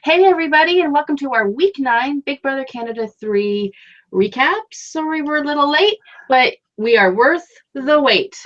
Hey everybody, and welcome to our Week 9 Big Brother Canada 3 recap. Sorry we're a little late, but we are worth the wait.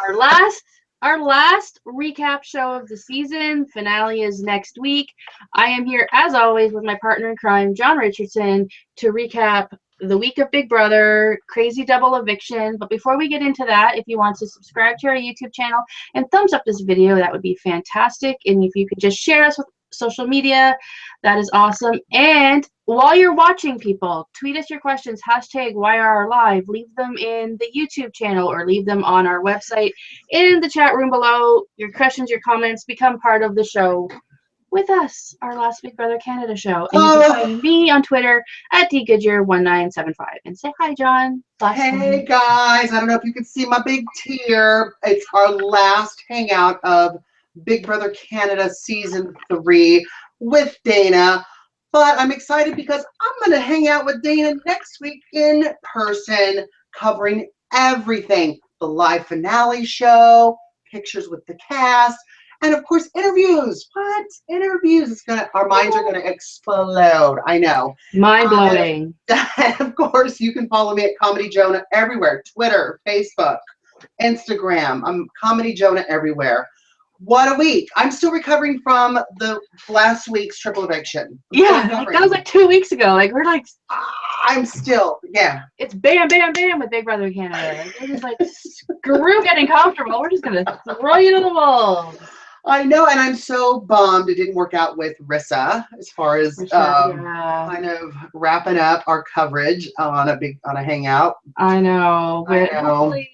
Our last recap show of the season. Finale is next week. I am here, as always, with my partner in crime, John Richardson, to recap the week of Big Brother, crazy double eviction. But before we get into that, if you want to subscribe to our YouTube channel and thumbs up this video, that would be fantastic. And if you could just share us with social media, that is awesome. And while you're watching, people, tweet us your questions, hashtag #YRLive, leave them in the YouTube channel or leave them on our website in the chat room below. Your questions, your comments, become part of the show with us, our last Big Brother Canada show. And you can find me on Twitter at dgoodyear1975. And say hi, John. Hey guys, I don't know if you can see my big tear. It's our last hangout of Big Brother Canada Season 3 with Dana. But I'm excited because I'm going to hang out with Dana next week in person, covering everything. The live finale show, pictures with the cast, and of course, interviews. What? Interviews. Our minds are going to explode. I know. Mind-blowing. Of course, you can follow me at Comedy Jonah everywhere. Twitter, Facebook, Instagram. I'm Comedy Jonah everywhere. What a week. I'm still recovering from the last week's triple eviction. Yeah, that was like 2 weeks ago. Like, we're like... I'm still, yeah. It's bam, bam, bam with Big Brother Canada. We're just like, screw getting comfortable. We're just going to throw you to the wolves. I know, and I'm so bummed it didn't work out with Rissa as far as kind of wrapping up our coverage on a hangout. I know, but hopefully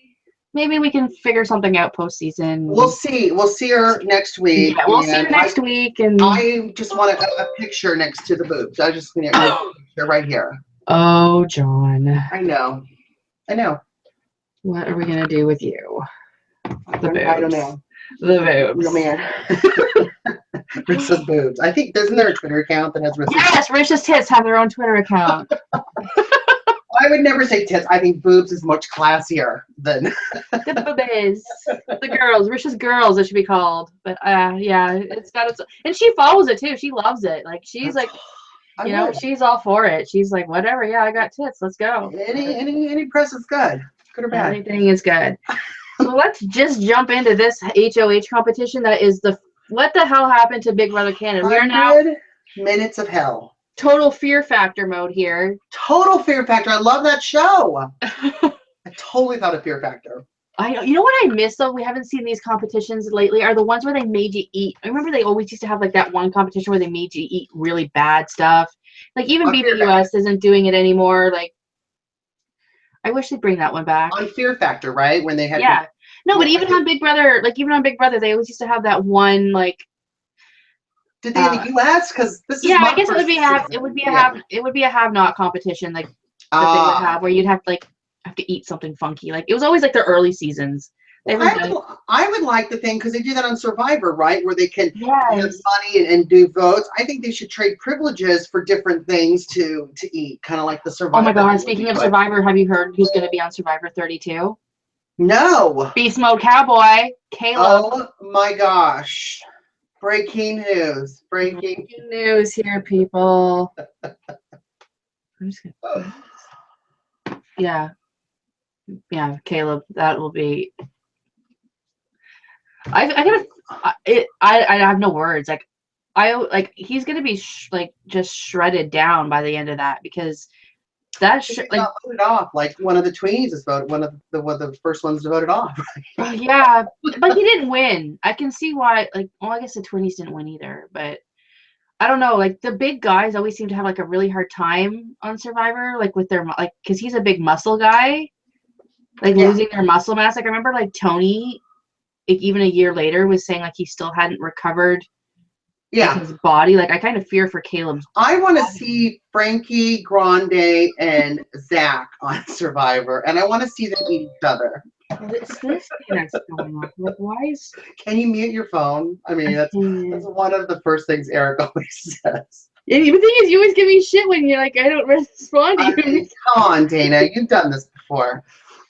maybe we can figure something out postseason. We'll see. We'll see her next week. Yeah, we'll see her next week. And I just want a picture next to the boobs. I just need a picture right here. Oh, John. I know. I know. What are we gonna do with you? The boobs. I don't know. The boobs. Oh, man. Rissa's boobs. I think, isn't there a Twitter account that has Rissa's? Yes, Rissa's tits have their own Twitter account. I would never say tits. I think boobs is much classier than the boobies. The girls. Rissa's girls, it should be called. But yeah, it's got its, and she follows it too. She loves it. Like, she's like, you know, she's all for it. She's like, whatever, yeah, I got tits. Let's go. Any press is good. Good or bad. Anything is good. So let's just jump into this HOH competition. That is what the hell happened to Big Brother Canada? We are now minutes of hell. Total fear factor mode here. Total fear factor. I love that show. I totally thought of Fear Factor. You know what I miss though? We haven't seen these competitions lately. Are the ones where they made you eat. I remember they always used to have like that one competition where they made you eat really bad stuff. Like even BBUS isn't doing it anymore. Like, I wish they'd bring that one back. On Fear Factor, right? When they had no, but even on Big Brother, they always used to have that one like. Did they in the US? Because this is I guess it would be a have-not competition like that they would have where you'd have to eat something funky. Like it was always like their early seasons. I would like the thing because they do that on Survivor, right? Where they can give money and do votes. I think they should trade privileges for different things to eat, kind of like the Survivor. Oh my God! Speaking of Survivor, have you heard who's going to be on Survivor 32? No. Beast Mode Cowboy, Caleb. Oh my gosh! Breaking news! Breaking news here, people. I'm just gonna. Yeah, Caleb. That will be. I have no words. He's gonna be just shredded down by the end of that because that got voted off. Like one of the tweens is voted. One of the first ones voted off. Yeah, but he didn't win. I can see why. I guess the Twinnies didn't win either. But I don't know. Like the big guys always seem to have like a really hard time on Survivor. Like with their because he's a big muscle guy. Losing their muscle mass. Like I remember Tony, even a year later, was saying he still hadn't recovered his body. I kind of fear for Caleb's. I want to see Frankie, Grande, and Zach on Survivor, and I want to see them eat each other. This thing that's going on. Why is? Can you mute your phone? I mean, that's one of the first things Eric always says. And the thing is, you always give me shit when you're like, I don't respond to you. Come on, Dana, you've done this before.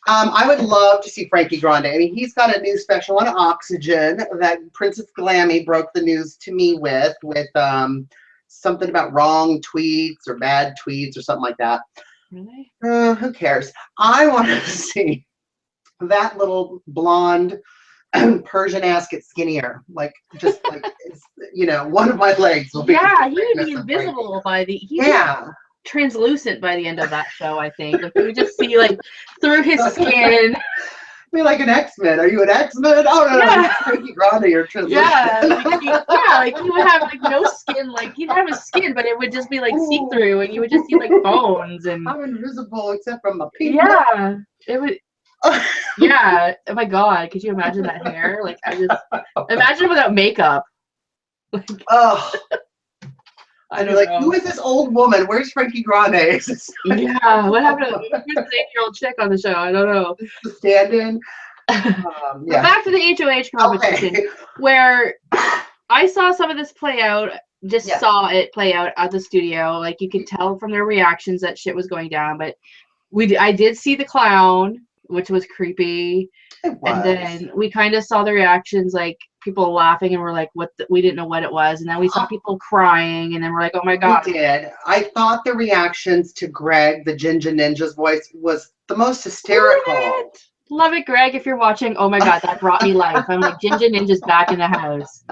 I would love to see Frankie Grande. I mean, he's got a new special on Oxygen that Princess Glammy broke the news to me with something about wrong tweets or bad tweets or something like that. Really? Who cares? I want to see that little blonde Persian ass get skinnier. Like, just like, it's, you know, one of my legs will be. Yeah, he would be invisible by the. Yeah. Translucent by the end of that show, I think. Like you would just see like through his skin. Be like an X-Men. Are you an X-Men? Oh no, Yeah. Frankie Grande, you're translucent. Like he would have like no skin. Like he'd have his skin, but it would just be like see-through, and you would just see like bones and. I'm invisible except from my pink. Yeah, it would. Yeah. Oh my God, could you imagine that hair? Like I just imagine without makeup. Like, oh. I don't know. Who is this old woman? Where's Frankie Grande? Yeah, what happened to who's this 8-year-old chick on the show? I don't know. The stand-in. Yeah. Back to the HOH competition, where I saw some of this play out. Saw it play out at the studio. Like you could tell from their reactions that shit was going down. But I did see the clown, which was creepy. It was. And then we kind of saw the reactions, like people laughing, and we're like, "What?" We didn't know what it was. And then we saw people crying, and then we're like, "Oh my God!" We did. I thought the reactions to Greg, the Ginger Ninja's voice, was the most hysterical. Love it, Greg. If you're watching, oh my God, that brought me life. I'm like, Ginger Ninja's back in the house.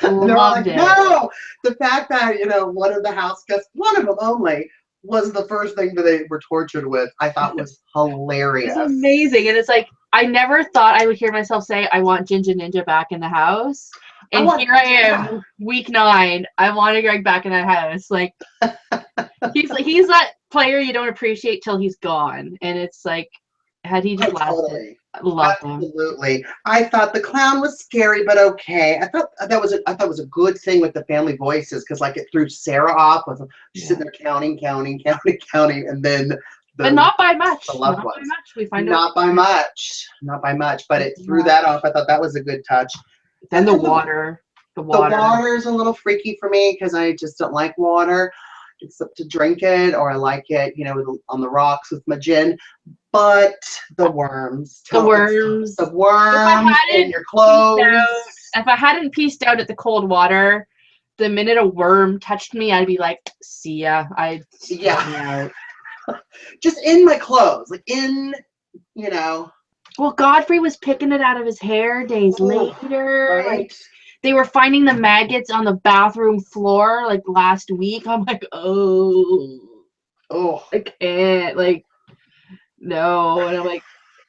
Loved it. No, the fact that one of the house guests, one of them only, was the first thing that they were tortured with, I thought was hilarious. It's amazing. And it's like, I never thought I would hear myself say, I want Ginger Ninja back in the house. And here I am, week 9. I wanted Greg back in the house. Like, he's that player you don't appreciate till he's gone. And it's like, had he just lasted, I loved him. Absolutely. I thought the clown was scary, but okay. I thought that was a good thing with the family voices, because like it threw Sarah off with sitting there counting, and then. But not by much. Not by much. We find out. Not by much. But it threw that off. I thought that was a good touch. Then the water. The water is a little freaky for me because I just don't like water, except to drink it, or I like it, on the rocks with my gin. But the worms. The worms in your clothes. If I hadn't pieced out at the cold water, the minute a worm touched me, I'd be like, "See ya." Just in my clothes, like Well, Godfrey was picking it out of his hair days later. Right? Like, they were finding the maggots on the bathroom floor like last week. I'm like, oh, I can't. Like, no. And I'm like,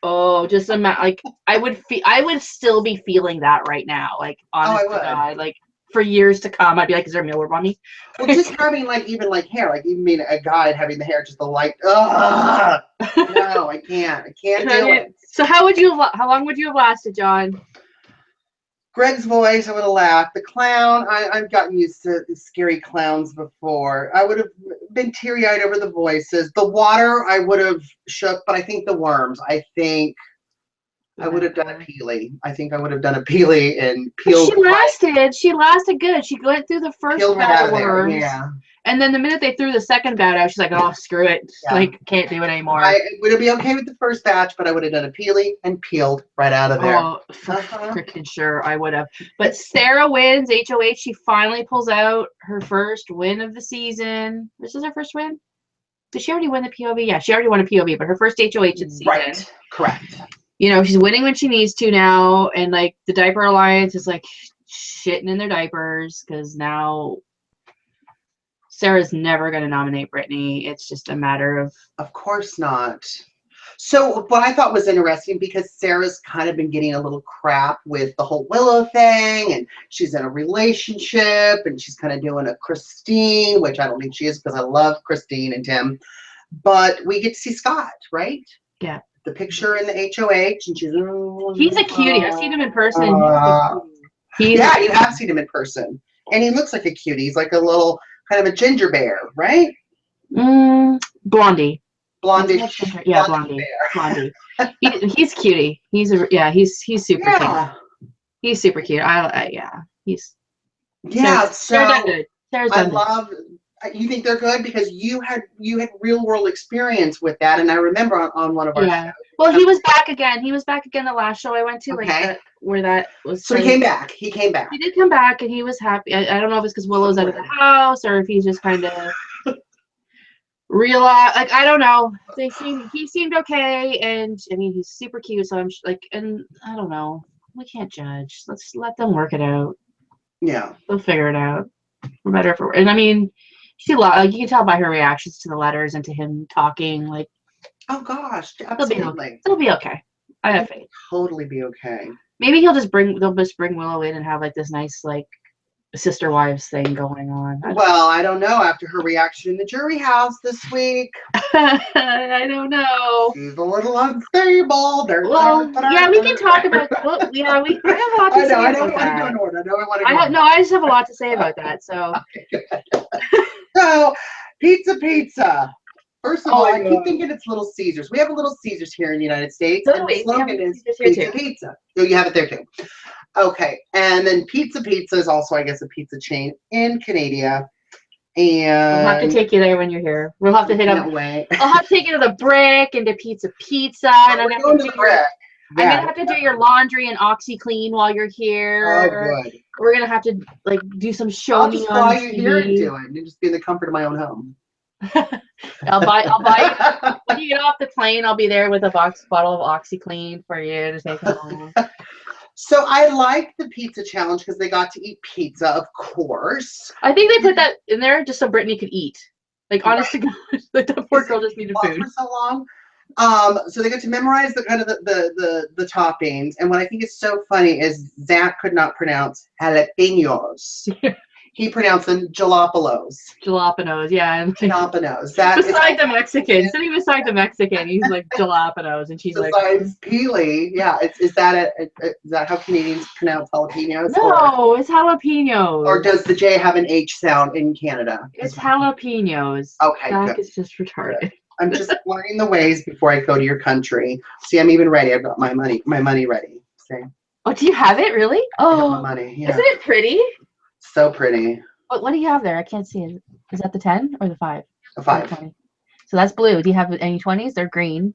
oh, just like I would still be feeling that right now. Like, honest to God, like. For years to come, I'd be like, "Is there mealworm on me?" Well, just having even hair, even being a guy having the hair, just the light. No, I can't do it. So how long would you have lasted, John? Greg's voice, I would have laughed. The clown, I've gotten used to scary clowns before. I would have been teary-eyed over the voices. The water, I would have shook, but I think the worms. I think I would have done a peely. I think I would have done a peely and peeled. She lasted good. She went through the first bout of worms. Yeah. And then the minute they threw the second bout out, she's like, "Oh, screw it. Yeah. Like, can't do it anymore." I would be okay with the first batch, but I would have done a peely and peeled right out of there. Oh, freaking sure I would have. But Sarah wins HOH. She finally pulls out her first win of the season. This is her first win? Did she already win the POV? Yeah, she already won a POV, but her first HOH of the season. Right. Correct. She's winning when she needs to now, and like the Diaper Alliance is like shitting in their diapers because now Sarah's never going to nominate Brittany. It's just a matter of course not. So what I thought was interesting, because Sarah's kind of been getting a little crap with the whole Willow thing, and she's in a relationship, and she's kind of doing a Christine, which I don't think she is because I love Christine and Tim, but we get to see Scott, right? Yeah. The picture in the HOH, and she's he's a cutie. I've seen him in person. You have seen him in person, and he looks like a cutie. He's like a little kind of a ginger bear, right? Blondie. Blondie. Yeah, blondie. He's cutie. He's super cute. He's super cute. He's so Sarah's done good. You think they're good because you had real world experience with that, and I remember on one of our shows. Well, he was back again. He was back again the last show I went to, where that was. So he came back. He came back. He did come back, and he was happy. I don't know if it's because Willow's out of the house or if he's just kind of realize, like, I don't know. He seemed okay, and I mean he's super cute. So I'm like, and I don't know. We can't judge. Let's let them work it out. Yeah, they'll figure it out. For better for, and I mean, like you can tell by her reactions to the letters and to him talking. Like, oh gosh, absolutely, they'll be okay. I have faith. Totally be okay. Maybe they'll just bring Willow in and have like this nice like sister wives thing going on. Well, I don't know. After her reaction in the jury house this week, I don't know. She's a little unstable. Well, yeah, we can talk about. Well, yeah, I have a lot to say about that. I just have a lot to say about that. So, so pizza. First of all, I keep thinking it's Little Caesars. We have a Little Caesars here in the United States, and the slogan is pizza. So you have it there too. Okay, and then Pizza is also, I guess, a pizza chain in Canada. And we'll have to take you there when you're here. We'll have to hit up. I'll have to take you to the Brick and to Pizza, and I'm gonna have to do your laundry and OxyClean while you're here. Oh, good. We're gonna have to like do some show I'll me just on fly TV. you here and do it, and just be in the comfort of my own home. I'll buy when you get off the plane. I'll be there with a bottle of OxyClean for you to take home. So I like the pizza challenge because they got to eat pizza, of course. I think they put that in there just so Brittany could eat. Like, honest to God, like the poor girl just needed food for so long. So they got to memorize the kind of the toppings. And what I think is so funny is Zach could not pronounce jalapenos. He pronounced them jalapenos. Jalapenos, yeah. Jalapenos. Beside the Mexican. Sitting beside the Mexican, he's like jalapenos, and she's like. Besides peely, yeah. Is that how Canadians pronounce jalapenos? No, it's jalapenos. Or does the J have an H sound in Canada? It's jalapenos. Okay, Zach good. is just retarded. Good. I'm just learning the ways before I go to your country. See, I'm even ready. I've got my money ready. See? Oh, do you have it really? Oh, I have my money. Yeah. Isn't it pretty? So pretty. What do you have there? I can't see it. Is that the 10 or the 5? A 5. 20. So that's blue. Do you have any 20s? They're green.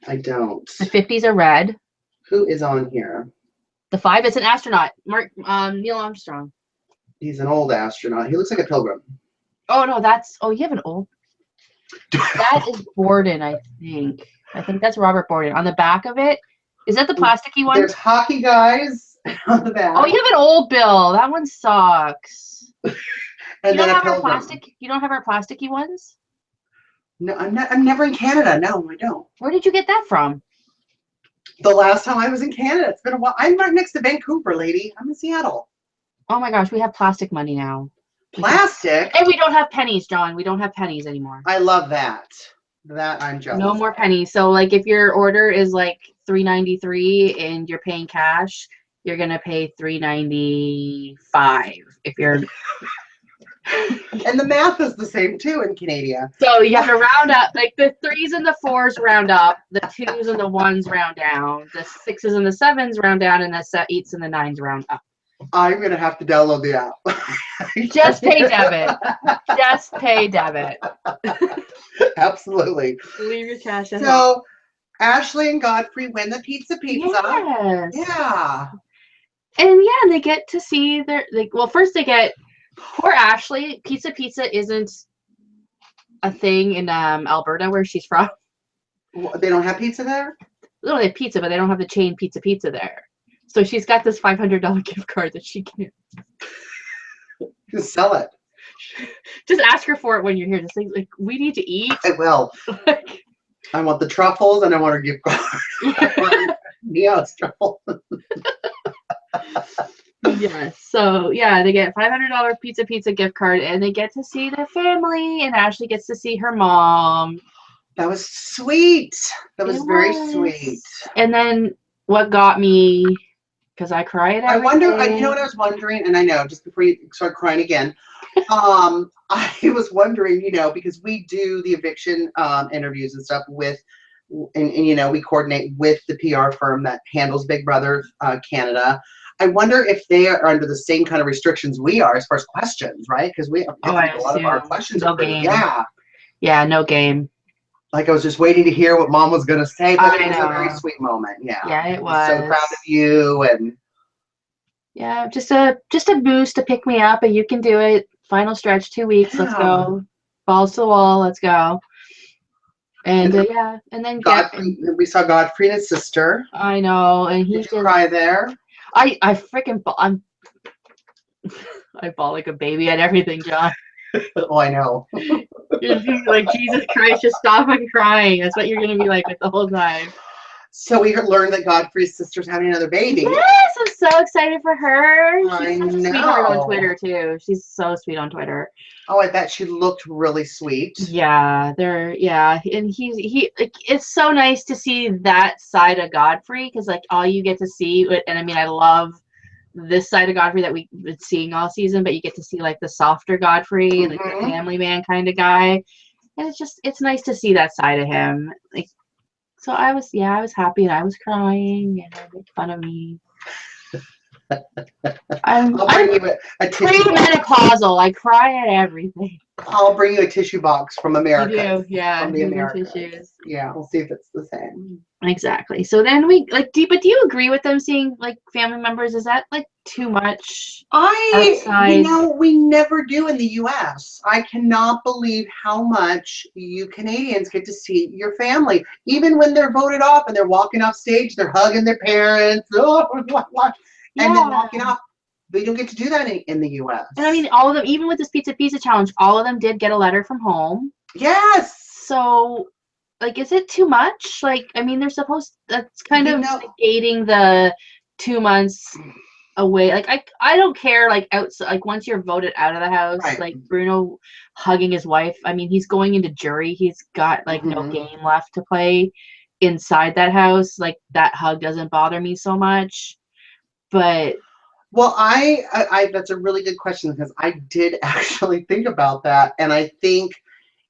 I don't. The 50s are red. Who is on here? The 5 is an astronaut. Neil Armstrong. He's an old astronaut. He looks like a pilgrim. Oh no, you have an old. That is Borden, I think. I think that's Robert Borden. On the back of it, is that the plasticky one? There's hockey guys on the back. Oh, you have an old Bill. That one sucks. And you don't have our plastic. You don't have our plasticky ones. No, I'm never in Canada. No, I don't. Where did you get that from? The last time I was in Canada, it's been a while. I'm right next to Vancouver, lady. I'm in Seattle. Oh my gosh, we have plastic money now. Plastic? And we don't have pennies, John. We don't have pennies anymore. I love that. That I'm jealous. No more pennies. So like if your order is like $3.93 and you're paying cash, you're gonna pay $3.95 if you're. And the math is the same too in Canada. So you have to round up, like the 3s and the 4s round up, the 2s and the 1s round down, the 6s and the 7s round down, and the 8s and the 9s round up. I'm gonna have to download the app. Just pay debit. Just pay debit. Absolutely. Leave your cash at home. So Ashley and Godfrey win the pizza. Yes. Yeah. And yeah, they get to see their first they get poor Ashley. Pizza isn't a thing in Alberta where she's from. They don't have pizza there? No, they have pizza, but they don't have the chain pizza there. So she's got this $500 gift card that she can just sell it. Just ask her for it when you're here. Just like we need to eat. I will. I want the truffles and I want her gift card. Neo's truffle. Yeah. So yeah, they get $500 pizza gift card, and they get to see their family, and Ashley gets to see her mom. That was sweet. That was very sweet. And then what got me, because I cry at everything. I wonder, you know what I was wondering, and I know, just before you start crying again, I was wondering, because we do the eviction interviews and stuff and we coordinate with the PR firm that handles Big Brother Canada. I wonder if they are under the same kind of restrictions we are as far as questions, right? Because I a lot of our assume. questions No are pretty, game. yeah. Yeah, no game. Like I was just waiting to hear what Mom was gonna say, but it was a very know. sweet moment. Yeah. Yeah, it He's so proud of was. you, and Yeah, just a boost to pick me up, and you can do it. Final stretch, 2 weeks. Let's yeah. go. Balls to the wall. Let's go. And And yeah, and then Godfrey, we saw Godfrey and his sister. I know, and he Did you just cry there? I freaking I bawl like a baby at everything, John. Oh, I know. You're just gonna be like, Jesus Christ, just stop fucking crying. That's what you're gonna be like the whole time. So we learned that Godfrey's sister's having another baby. Yes, I'm so excited for her. I She's such a sweetheart on Twitter too. She's so sweet on Twitter. Oh, I bet she looked really sweet. Yeah, and he like, it's so nice to see that side of Godfrey, because like all you get to see, and I mean I love this side of Godfrey that we've been seeing all season, but you get to see like the softer Godfrey, like the family man kind of guy, and it's nice to see that side of him. Like, so I was happy, and I was crying, and they made fun of me. I'm bring you a tissue box. Premenopausal. I cry at everything. I'll bring you a tissue box from America. You do, yeah. From the Americas. Tissues. Yeah, we'll see if it's the same. Exactly. So then we like, do you agree with them seeing like family members? Is that like too much? We never do in the U.S. I cannot believe how much you Canadians get to see your family, even when they're voted off and they're walking off stage, they're hugging their parents, and then walking off. They don't get to do that in the U.S. And I mean, all of them, even with this pizza challenge, all of them did get a letter from home. Yes. So, like, is it too much? Like, I mean, that's kind of negating the 2 months away. Like, I don't care, like, outside, like, once you're voted out of the house, right. Like, Bruno hugging his wife. I mean, he's going into jury. He's got, like, no game left to play inside that house. Like, that hug doesn't bother me so much. But... Well, I that's a really good question, because I did actually think about that, and I think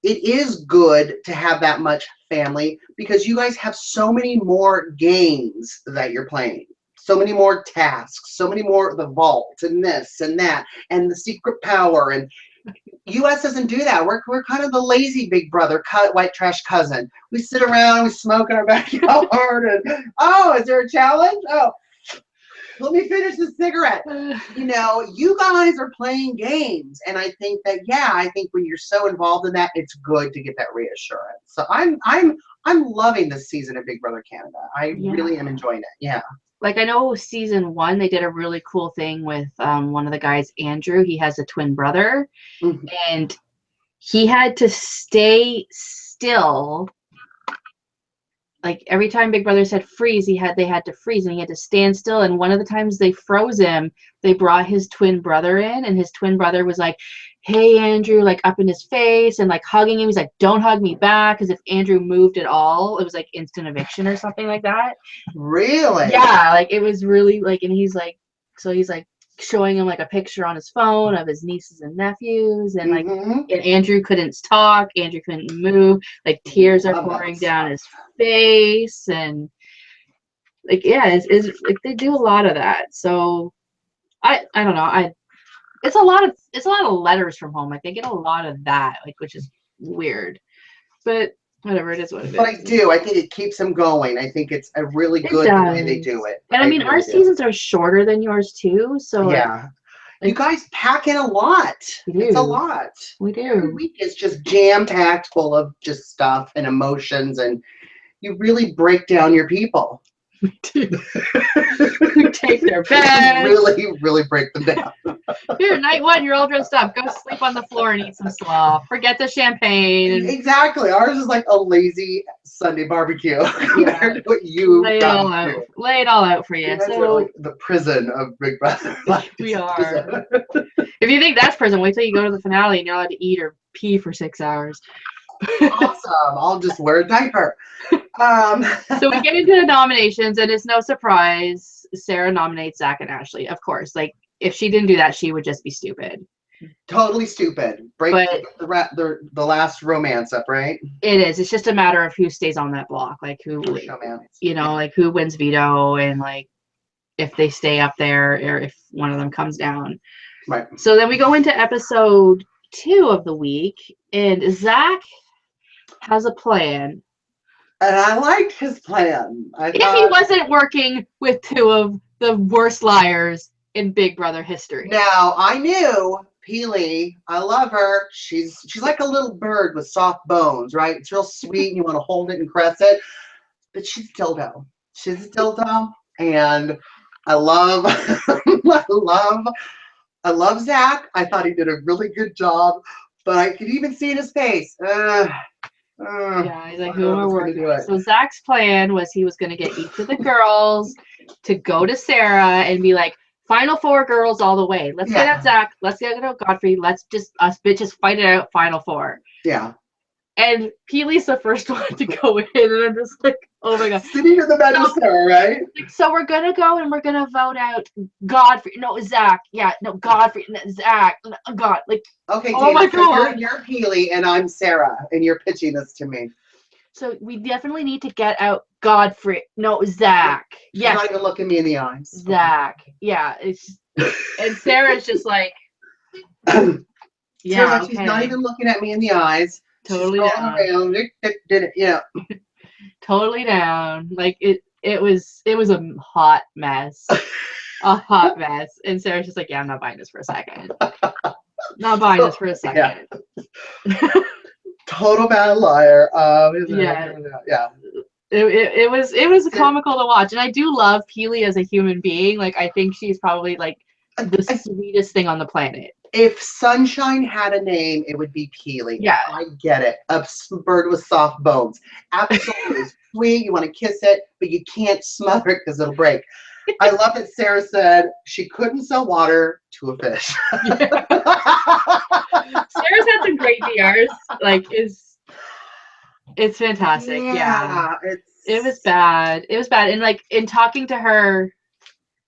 it is good to have that much family, because you guys have so many more games that you're playing, so many more tasks, so many more, the vault and this and that and the secret power, and U.S. doesn't do that. We're kind of the lazy big brother, white trash cousin. We sit around, we smoke in our backyard, and is there a challenge? Oh, let me finish the cigarette. You know, you guys are playing games, and I think that I think when you're so involved in that, it's good to get that reassurance. So I'm loving this season of Big Brother Canada. I really am enjoying it. Yeah. Like, I know season 1 they did a really cool thing with one of the guys, Andrew. He has a twin brother, and he had to stay still. Like, every time Big Brother said freeze, they had to freeze, and he had to stand still. And one of the times they froze him, they brought his twin brother in, and his twin brother was like, "Hey, Andrew," like up in his face and like hugging him. He's like, "Don't hug me back," because if Andrew moved at all, it was like instant eviction or something like that. Really? Yeah, like it was really like, and he's like showing him like a picture on his phone of his nieces and nephews, and like, and Andrew couldn't talk, Andrew couldn't move, like tears are pouring down his face, and like is like they do a lot of that. So I don't know, it's a lot of letters from home. Like, they get a lot of that, like, which is weird, but whatever, it is what it is. But I think it keeps them going. I think it's a really good way they do it. And I mean, our seasons are shorter than yours too, so yeah. You guys pack in a lot. It's a lot. We do. Every week is just jam-packed full of just stuff and emotions, and you really break down your people. We take their beds. Really break them down. Here, night 1, you're all dressed up. Go sleep on the floor and eat some slaw. Forget the champagne. Exactly. Ours is like a lazy Sunday barbecue compared to what you lay it all out for you. So like the prison of Big Brother. We are. If you think that's prison, wait till you go to the finale and you're allowed to eat or pee for 6 hours. Awesome. I'll just wear a diaper. So we get into the nominations, and it's no surprise Sarah nominates Zach and Ashley. Of course, like, if she didn't do that, she would just be stupid. Totally stupid. Break the last romance up, right? It is. It's just a matter of who stays on that block, like who, like who wins veto, and like if they stay up there or if one of them comes down. Right. So then we go into episode 2 of the week, and Zach has a plan. And I liked his plan. If he wasn't working with 2 of the worst liars in Big Brother history. Now, I knew Peely, I love her. She's like a little bird with soft bones, right? It's real sweet and you want to hold it and caress it. But she's a dildo. She's a dildo. And I love I love Zach. I thought he did a really good job. But I could even see in his face. Yeah, he's like, who am I working with? So Zach's plan was he was going to get each of the girls to go to Sarah and be like, Final 4 girls all the way. Let's get at Zach. Let's get at Godfrey. Let's just, us bitches fight it out, Final 4. Yeah. And Peely's the first one to go in, and I'm just like, oh my god. Sitting in the bed with Sarah, right? So we're going to go and we're going to vote out Godfrey. No, Zach. Yeah, no, Godfrey. No, Zach. No, God. Like, okay, oh my god. You're Peely and I'm Sarah, and you're pitching this to me. So we definitely need to get out Godfrey. No, Zach. Yeah. She's not even looking me in the eyes. Zach. Yeah. It's and Sarah's just like, yeah. Like, she's not even looking at me in the eyes. Totally down. Around, yeah. Totally down. Like it was a hot mess. A hot mess. And Sarah's just like, yeah, I'm not buying this for a second. Not buying this for a second. Yeah. Total bad liar. Yeah. Yeah. It was comical to watch. And I do love Peely as a human being. Like, I think she's probably like the sweetest thing on the planet. If Sunshine had a name, it would be Peely. Yeah. I get it. A bird with soft bones. Absolutely sweet. You want to kiss it, but you can't smother it because it'll break. I love that Sarah said she couldn't sell water to a fish. Yeah. Sarah's had some great DRs. Like, it's fantastic. Yeah. It was bad. It was bad. And like in talking to her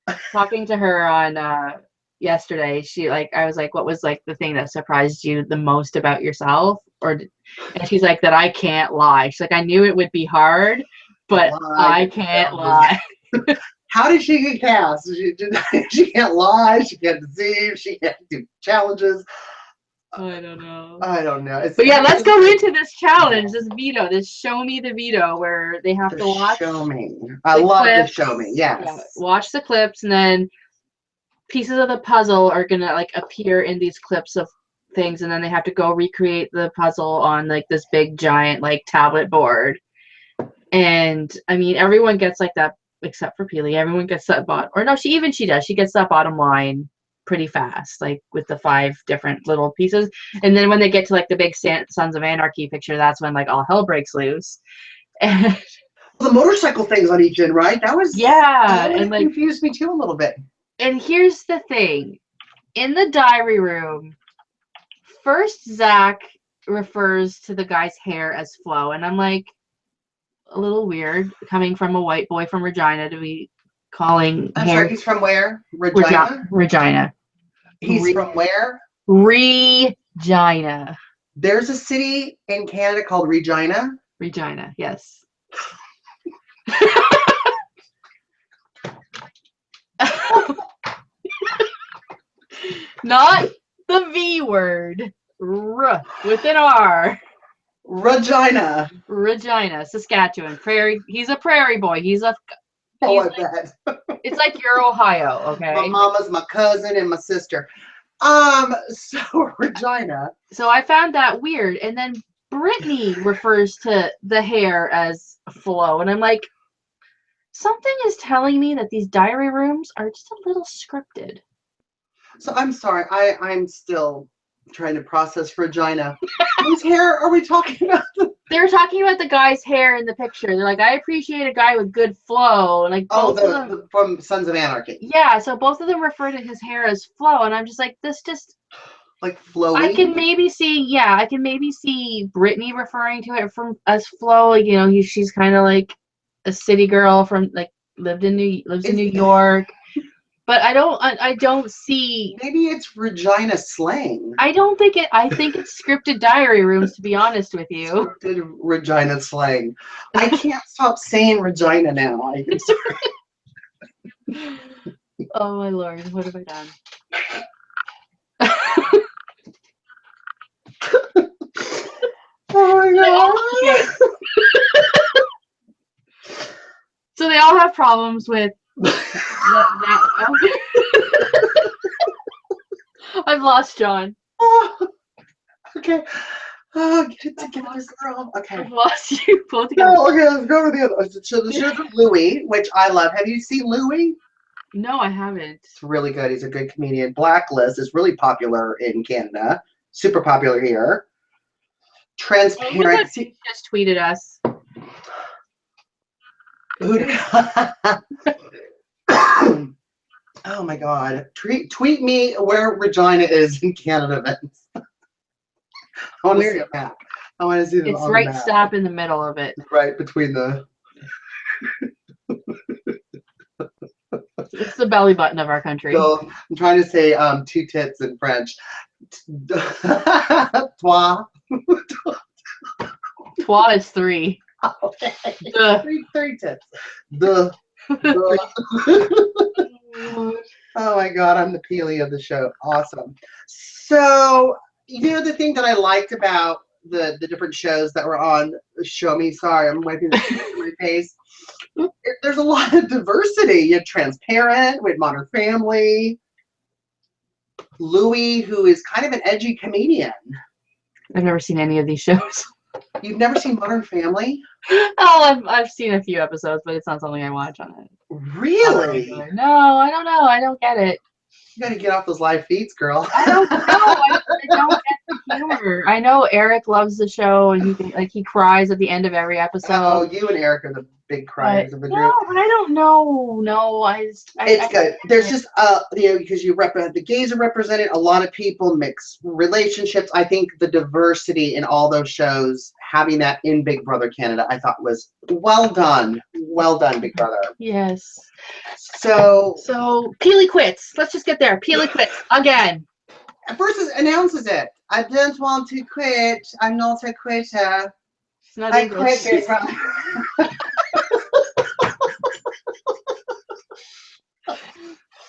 on yesterday, she like, I was like, what was like the thing that surprised you the most about yourself? And she's like, that I can't lie. She's like, I knew it would be hard, but I can't lie. How did she get cast? She can't lie. She can't deceive. She can't do challenges. I don't know. But yeah, let's go into this challenge, this veto, this show me the veto, where they have to watch. Show me. I love the show me. Yes. Yeah, watch the clips, and then pieces of the puzzle are gonna like appear in these clips of things, and then they have to go recreate the puzzle on like this big giant like tablet board. And I mean, everyone gets like that except for Peely. Everyone gets that she does. She gets that bottom line pretty fast, like with the 5 different little pieces. And then when they get to like the big Sons of Anarchy picture, that's when like all hell breaks loose. And the motorcycle things on each end, right? That was and like confused me too a little bit. And here's the thing. In the diary room, first Zach refers to the guy's hair as Flo, and I'm like, a little weird coming from a white boy from Regina to be calling I'm hair. Sorry, he's from where? Regina? Regina. He's from where? Regina. There's a city in Canada called Regina? Regina, yes. Not the V word. With an R. Regina, Saskatchewan. Prairie. He's a prairie boy. It's like your Ohio, okay? My mama's my cousin and my sister. So Regina. So I found that weird. And then Brittany refers to the hair as Flo. And I'm like, something is telling me that these diary rooms are just a little scripted. So I'm sorry. I'm still trying to process Regina. Whose hair are we talking about? They're talking about the guy's hair in the picture. They're like, I appreciate a guy with good flow. And like both of them from Sons of Anarchy. Yeah, so both of them refer to his hair as Flo, and I'm just like, this just like flowy. I can maybe see Brittany referring to it as Flo. Like, you know, she's kind of like a city girl from like lives in New York. But I don't see. Maybe it's Regina slang. I don't think it. I think it's scripted diary rooms, to be honest with you. Scripted Regina slang. I can't stop saying Regina now. Oh my lord, what have I done? Oh my god. So they all have problems with that. I've lost John. Oh, okay. Oh, get it together, girl. Okay. I've lost you both together. No, okay, let's go to the other. So the show's with Louis, which I love. Have you seen Louis? No, I haven't. It's really good. He's a good comedian. Blacklist is really popular in Canada. Super popular here. Transparency. Just tweeted us. Who did- Oh my god. Tweet me where Regina is in Canada, Vince. I want to see a map. I want to see the It's right stop in the middle of it. Right between the It's the belly button of our country. So I'm trying to say two tits in French. Toi. Toi is three. Three tits. Oh my god, I'm the Peely of the show. Awesome. So, the thing that I liked about the different shows that were on Show Me, sorry, I'm wiping my face. There's a lot of diversity. You have Transparent with Modern Family. Louis, who is kind of an edgy comedian. I've never seen any of these shows. You've never seen Modern Family? Oh, I've seen a few episodes, but it's not something I watch on it. Really? No, I don't know. I don't get it. You gotta get off those live feeds, girl. I don't know. I don't get the humor. I know Eric loves the show, and he cries at the end of every episode. Oh, you and Eric are the big criers of the group. No, but I don't know. No, it's good. There's just because the gays are represented, a lot of people, mixed relationships. I think the diversity in all those shows, having that in Big Brother Canada, I thought was well done. Well done, Big Brother. Yes. So Peely quits. Let's just get there. Peely quits again. First it announces it. I don't want to quit. I'm not a quitter. It's not I quit Big Brother.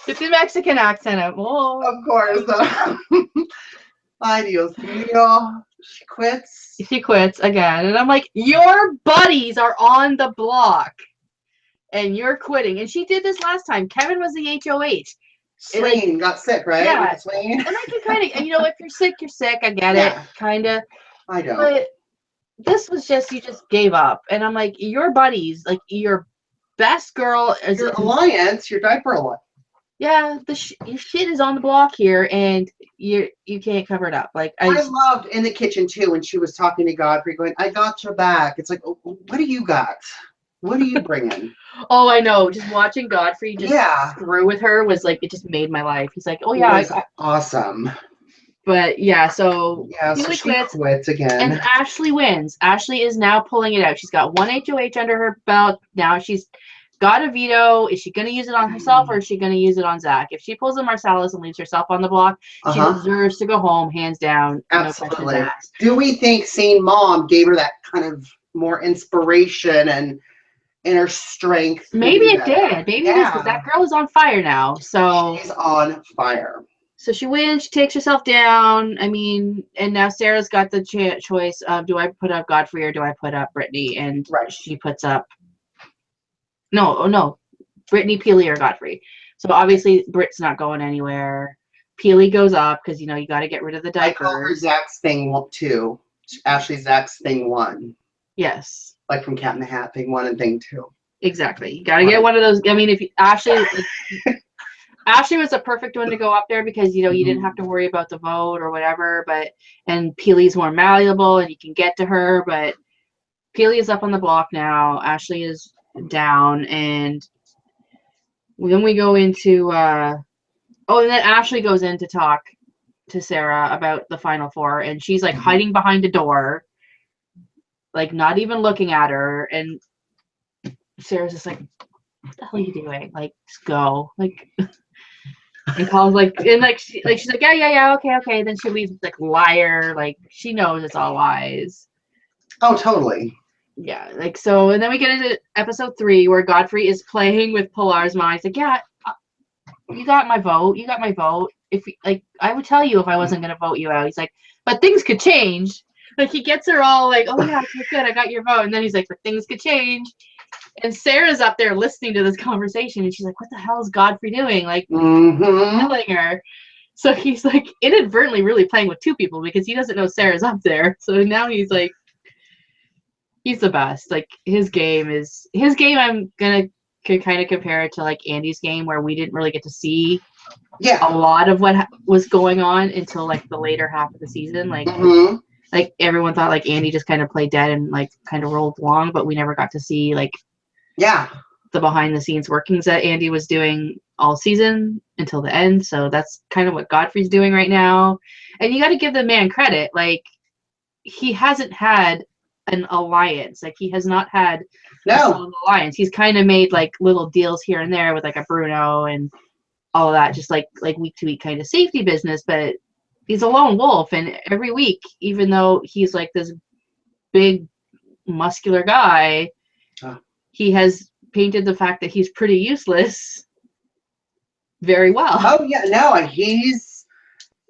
It's a Mexican accent. Oh. Of course. Ay, Dios mío. She quits. She quits again. And I'm like, your buddies are on the block. And you're quitting. And she did this last time. Kevin was the HOH. Swinging, got sick, right? Yeah. Swinging. And I can kind of, if you're sick, you're sick. I get it. Kind of. I don't. But this was just, you just gave up. And I'm like, your buddies, like your best girl. Your alliance, your diaper alliance. Yeah, your shit is on the block here, and you can't cover it up. Like I loved in the kitchen too when she was talking to Godfrey, going, "I got your back." It's like, oh, what do you got? What are you bringing? Oh, I know. Just watching Godfrey screw with her was like, it just made my life. He's like, oh yeah, awesome. But yeah, so she quits again, and Ashley wins. Ashley is now pulling it out. She's got one HOH under her belt. Now she's got a veto. Is she going to use it on herself or is she going to use it on Zach? If she pulls a Marcellus and leaves herself on the block, she deserves to go home, hands down. Absolutely. No Do we think seeing Mom gave her that kind of more inspiration and inner strength? Maybe it did. Maybe it is, because that girl is on fire now. So she's on fire. So she wins. She takes herself down. I mean, and now Sarah's got the choice of, do I put up Godfrey or do I put up Brittany? And she puts up. No, Brittany, Peely, or Godfrey. So obviously Britt's not going anywhere. Peely goes up because you got to get rid of the diapers. I call her Zach's thing 2. Ashley, Zach's thing 1. Yes. Like from Cat in the Hat, thing 1 and thing 2. Exactly. You got to get one of those. I mean, if Ashley was a perfect one to go up there because you didn't have to worry about the vote or whatever. And Peely's more malleable and you can get to her. But Peely is up on the block now. Ashley is down, and then we go into and then Ashley goes in to talk to Sarah about the Final Four, and she's like hiding behind a door, like not even looking at her, and Sarah's just like, what the hell are you doing? Like, just go. Like, and Colin's like, and she's like, yeah, okay. Then she leaves like, liar. Like, she knows it's all lies. Oh, totally. Yeah, like, so, and then we get into episode 3 where Godfrey is playing with Pilar's mind. He's like, yeah, you got my vote. You got my vote. If like, I would tell you if I wasn't gonna vote you out. He's like, but things could change. Like he gets her all like, oh yeah, okay, good, I got your vote. And then he's like, but things could change. And Sarah's up there listening to this conversation, and she's like, what the hell is Godfrey doing? Like, killing her. So he's like inadvertently really playing with two people because he doesn't know Sarah's up there. So now he's like, he's the best. Like his game. I'm gonna kind of compare it to like Andy's game, where we didn't really get to see a lot of what was going on until like the later half of the season. Like, like everyone thought like Andy just kind of played dead and like kind of rolled along, but we never got to see like the behind the scenes workings that Andy was doing all season until the end. So that's kind of what Godfrey's doing right now. And you got to give the man credit. Like he hasn't had an alliance. Like he has not had a solid alliance. He's kind of made like little deals here and there with like a Bruno and all of that, just like week to week kind of safety business. But he's a lone wolf, and every week, even though he's like this big muscular guy, he has painted the fact that he's pretty useless very well. Oh yeah, no, he's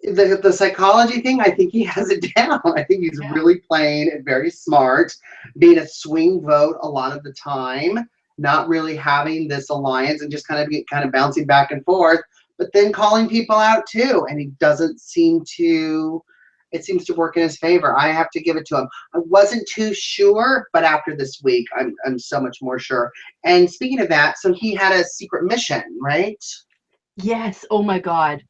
the psychology thing. I think he has it down. I think he's really playing it very smart, being a swing vote a lot of the time, not really having this alliance and just kind of bouncing back and forth, but then calling people out too. And he doesn't seem to. It seems to work in his favor. I have to give it to him. I wasn't too sure, but after this week, I'm so much more sure. And speaking of that, so he had a secret mission, right? Yes. Oh my God.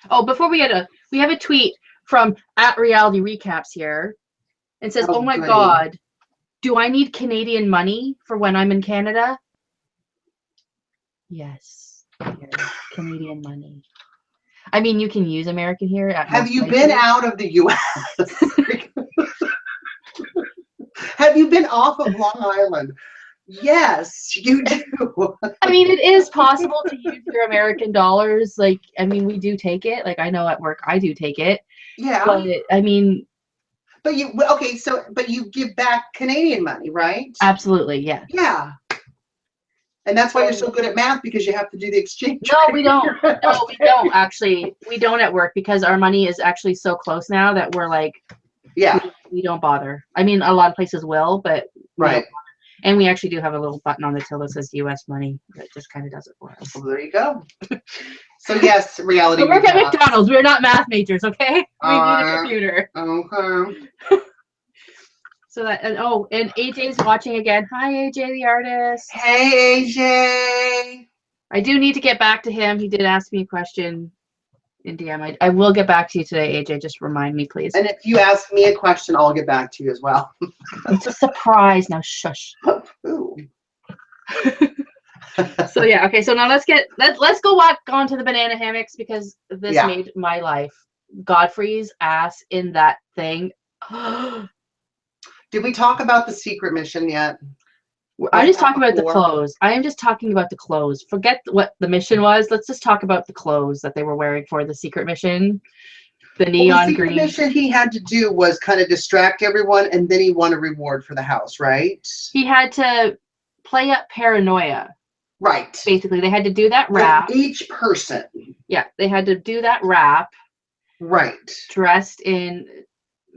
Oh, before we have a tweet from @RealityRecaps here, and says, "Oh my God, do I need Canadian money for when I'm in Canada?" Yes, Canadian money. I mean, you can use American here. Have you been out of the U.S.? Have you been off of Long Island? Yes, you do. I mean, it is possible to use your American dollars. Like, I mean, we do take it. Like, I know at work I do take it. Yeah. But I mean. But you but you give back Canadian money, right? Absolutely, yeah. Yeah. And that's why you're so good at math, because you have to do the exchange. No, we don't. No, we don't actually. We don't at work, because our money is actually so close now that we're like, we don't bother. I mean, a lot of places will, but and we actually do have a little button on the till that says U.S. money that just kind of does it for us. Well, there you go. So yes, reality. We work at McDonald's. We're not math majors, okay? We need a computer. Okay. So that and AJ's watching again. Hi, AJ, the artist. Hey, AJ. I do need to get back to him. He did ask me a question in DM. I will get back to you today, AJ. Just remind me, please. And if you ask me a question, I'll get back to you as well. It's a surprise. Now, shush. Ooh. So yeah, okay. So now let's go walk on to the banana hammocks, because this made my life. Godfrey's ass in that thing. Did we talk about the secret mission yet? I'm just talking about the clothes. I am just talking about the clothes. Forget what the mission was. Let's just talk about the clothes that they were wearing for the secret mission. The neon green. The secret mission he had to do was kind of distract everyone, and then he won a reward for the house, right? He had to play up paranoia. Right. Basically, they had to do that rap. For each person. Yeah, they had to do that rap. Right. Dressed in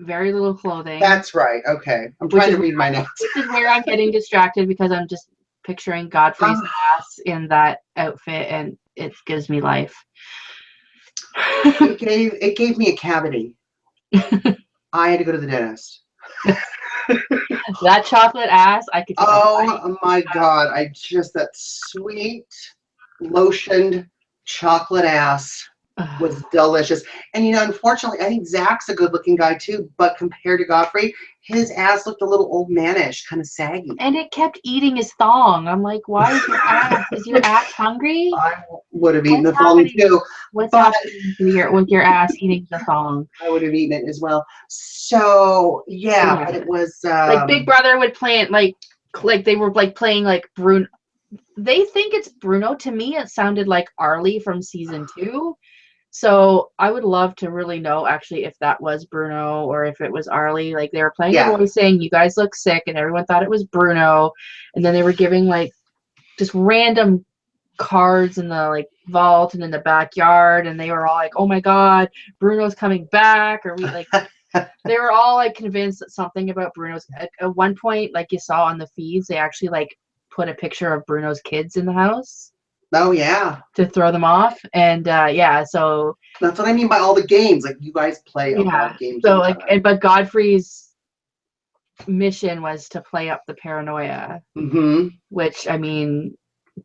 very little clothing. That's right. Okay. I'm trying to read my notes. This is where I'm getting distracted, because I'm just picturing Godfrey's ass in that outfit, and it gives me life. It gave me a cavity. I had to go to the dentist. That chocolate ass, I could. Oh my God! That sweet lotioned chocolate ass was delicious. And unfortunately, I think Zach's a good-looking guy too, but compared to Godfrey, his ass looked a little old manish, kind of saggy. And it kept eating his thong. I'm like, why is your ass? Is your ass hungry? I would have eaten the thong too. What's happening with your ass eating the thong? I would have eaten it as well. So yeah, but it was like Big Brother would play it like they were like playing like Bruno. They think it's Bruno. To me, it sounded like Arlie from season 2. So I would love to really know actually if that was Bruno or if it was Arlie. Like they were playing a voice saying, "You guys look sick," and everyone thought it was Bruno. And then they were giving like just random cards in the like vault and in the backyard, and they were all like, "Oh my God, Bruno's coming back!" Or we like, they were all like convinced that something about Bruno's. At one point, like you saw on the feeds, they actually like put a picture of Bruno's kids in the house. Oh yeah, to throw them off, and yeah, so that's what I mean by all the games. Like you guys play a lot yeah, of games. so like, but Godfrey's mission was to play up the paranoia, which I mean,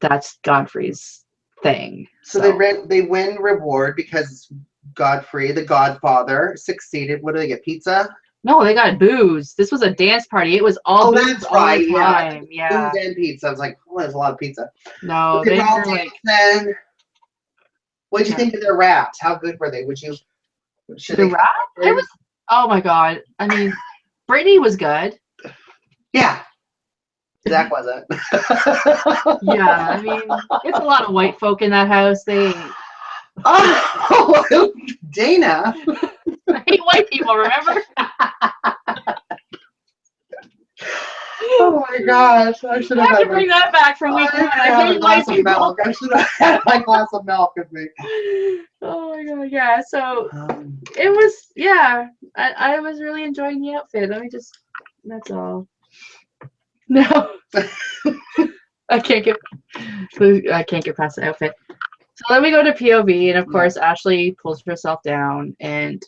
that's Godfrey's thing. So they win reward because Godfrey, the Godfather, succeeded. What do they get? Pizza? No, they got booze. This was a dance party. It was all booze that's all right. the time. Yeah. Booze and pizza. I was like, well, there's a lot of pizza. No, they were like. What'd you think of their raps? How good were they? The rap? It was. Oh my God. I mean, Brittany was good. Yeah. Zach wasn't. Yeah, I mean, it's a lot of white folk in that house. They. Oh, Dana. I hate white people, remember? Oh my gosh. I should have to bring that back from week one. I hate white people. I should have had my glass of milk with me. Oh my God, yeah. So it was, yeah. I was really enjoying the outfit. That's all. No. I can't get past the outfit. So then we go to POV, and of course Ashley pulls herself down and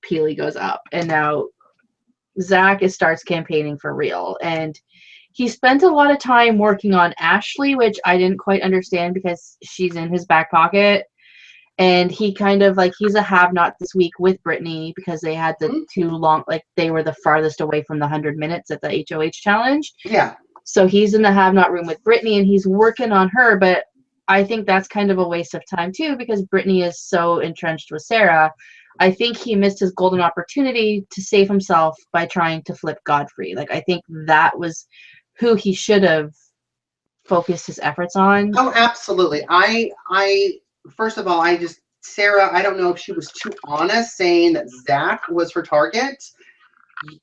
Peely goes up, and now Zach starts campaigning for real, and he spent a lot of time working on Ashley, which I didn't quite understand because she's in his back pocket, and he kind of like, he's a have-not this week with Brittany because they had the too long, like they were the farthest away from the 100 minutes at the HOH challenge. Yeah. So he's in the have-not room with Brittany, and he's working on her, but I think that's kind of a waste of time too because Brittany is so entrenched with Sarah. I think he missed his golden opportunity to save himself by trying to flip Godfrey. Like, I think that was who he should have focused his efforts on. Oh, absolutely. First of all, Sarah, I don't know if she was too honest saying that Zach was her target.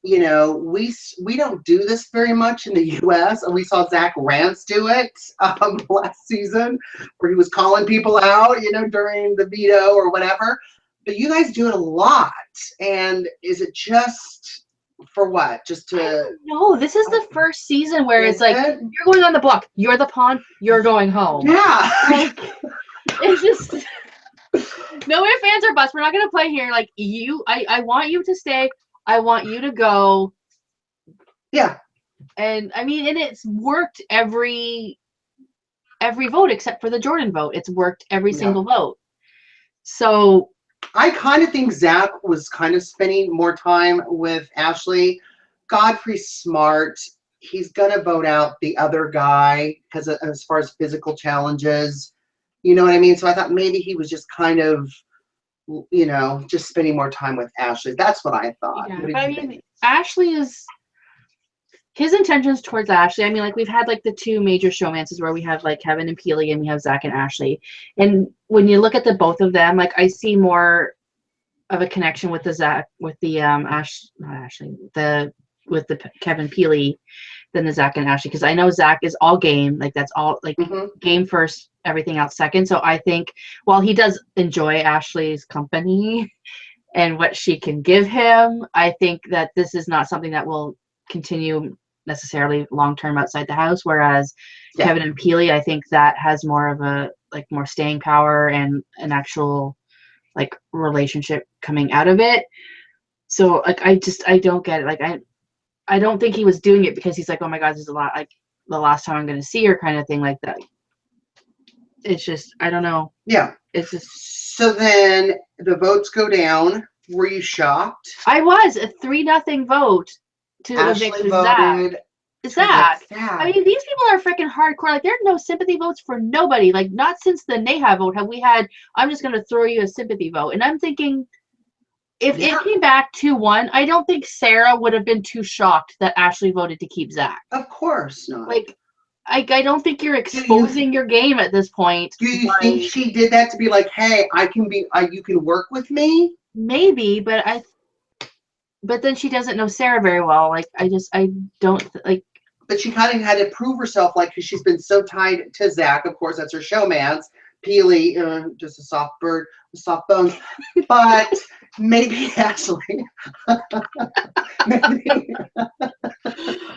You know, we don't do this very much in the U.S. and we saw Zach Rance do it last season where he was calling people out, you know, during the veto or whatever. But you guys do it a lot. And is it just for what? Just to... No, this is the first season where it's like, you're going on the block. You're the pawn. You're going home. Yeah. Like, it's just... No ifs, ands, or buts. We're not going to play here. Like, I want you to stay. I want you to go. Yeah. And, I mean, and it's worked every vote except for the Jordan vote. It's worked every single vote. So... I kind of think Zach was kind of spending more time with Ashley. Godfrey's smart. He's going to vote out the other guy because as far as physical challenges, you know what I mean? So I thought maybe he was just kind of, you know, just spending more time with Ashley. That's what I thought. Yeah, but I mean, Ashley is... His intentions towards Ashley, I mean, like, we've had, like, the two major showmances where we have, like, Kevin and Peely, and we have Zach and Ashley. And when you look at the both of them, like, I see more of a connection with the Kevin Peely than the Zach and Ashley. Because I know Zach is all game. Like, that's all, like, game first, everything else second. So I think, while he does enjoy Ashley's company and what she can give him, I think that this is not something that will continue necessarily long-term outside the house, whereas Kevin and Peely, I think that has more of a, like, more staying power and an actual, like, relationship coming out of it. So, like, I don't get it. Like, I don't think he was doing it because he's like, oh my God, this is a lot, like, the last time I'm going to see her kind of thing like that. It's just, I don't know. Yeah. It's just... So then the votes go down. Were you shocked? I was. A 3-0 vote to evict Zach. I mean, these people are freaking hardcore. Like, there are no sympathy votes for nobody. Like, not since the Neha vote have we had, I'm just going to throw you a sympathy vote. And I'm thinking, if it came back 2-1, I don't think Sarah would have been too shocked that Ashley voted to keep Zach. Of course not. Like, I don't think you're exposing your game at this point. Do you think she did that to be like, hey, you can work with me? Maybe, but then she doesn't know Sarah very well. Like, I don't, like, but she kind of had to prove herself, like, because she's been so tied to Zach. Of course, that's her showmance. Peely, just a soft bird with soft bones. But maybe Ashley. maybe.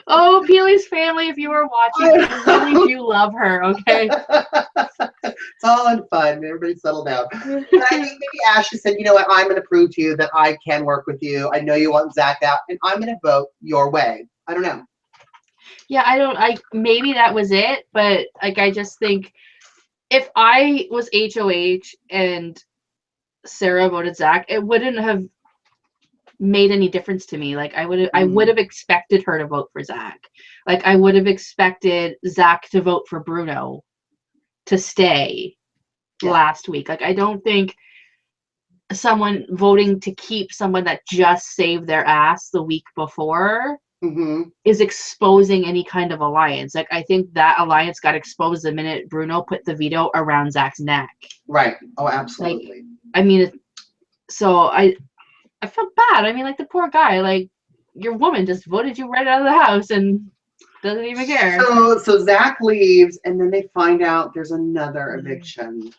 Oh, Peely's family, if you were watching, I really do love her, okay? It's all in fun. Everybody settle down. But I think maybe Ashley said, you know what, I'm going to prove to you that I can work with you. I know you want Zach out, and I'm going to vote your way. I don't know. Yeah, maybe that was it, but like I just think if I was HOH and Sarah voted Zach, it wouldn't have made any difference to me. Like I would have expected her to vote for Zach. Like I would have expected Zach to vote for Bruno to stay last week. Like I don't think someone voting to keep someone that just saved their ass the week before is exposing any kind of alliance. Like I think that alliance got exposed the minute Bruno put the veto around Zach's neck. Right. Oh, absolutely. Like, I mean, so I felt bad. I mean, like the poor guy, like your woman just voted you right out of the house and doesn't even care. So Zach leaves, and then they find out there's another eviction.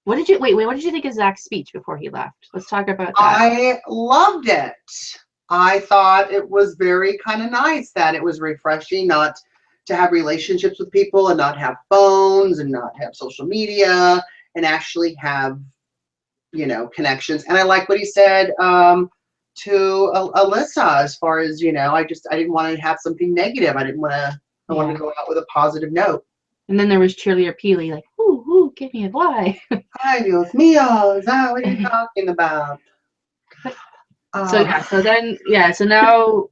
What did you think of Zach's speech before he left? Let's talk about that. I loved it. I thought it was very kind of nice, that it was refreshing not to have relationships with people and not have phones and not have social media and actually have, you know, connections. And I like what he said to Alyssa, as far as, you know, I didn't want to have something negative. I wanted to go out with a positive note. And then there was cheerleader Peely, like, ooh, give me a fly. Ay, Dios mío, is that what you're talking about? So now